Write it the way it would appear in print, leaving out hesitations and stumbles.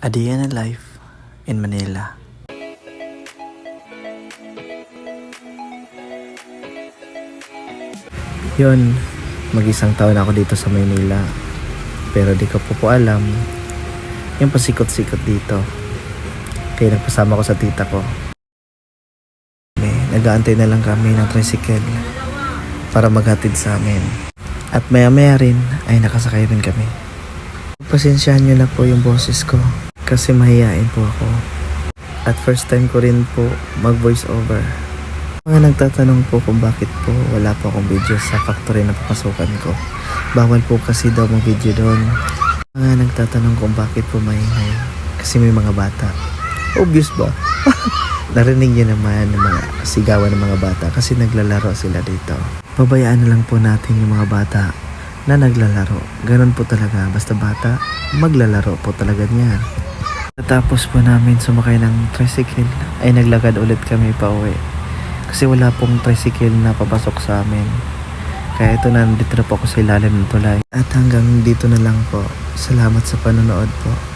A day in a life in Manila. Yun, mag-isang taon ako dito sa Manila. Pero di ko po alam yung pasikot-sikot dito. Kaya nagpasama ko sa tita ko. Nag-aantay na lang kami ng tricycle para maghatid sa amin. At maya-maya rin ay nakasakay rin kami. Pasensyahan nyo na po yung boses ko kasi mahihain po ako. At first time ko rin po mag-voice over. Mga nagtatanong po kung bakit po wala po akong video sa factory na papasukan ko. Bawal po kasi daw mag-video doon. Mga nagtatanong kung bakit po maingay kasi may mga bata. Obvious ba? Narinig niyo naman ng mga sigawan ng mga bata kasi naglalaro sila dito. Pabayaan na lang po natin yung mga bata na naglalaro. Ganun po talaga. Basta bata, maglalaro po talaga niyan. Natapos po namin sumakay ng tricycle ay naglakad ulit kami pa uwi. Kasi wala pong tricycle na papasok sa amin. Kaya ito na, nandito na po ako sa ilalim ng tulay. At hanggang dito na lang po. Salamat sa panonood po.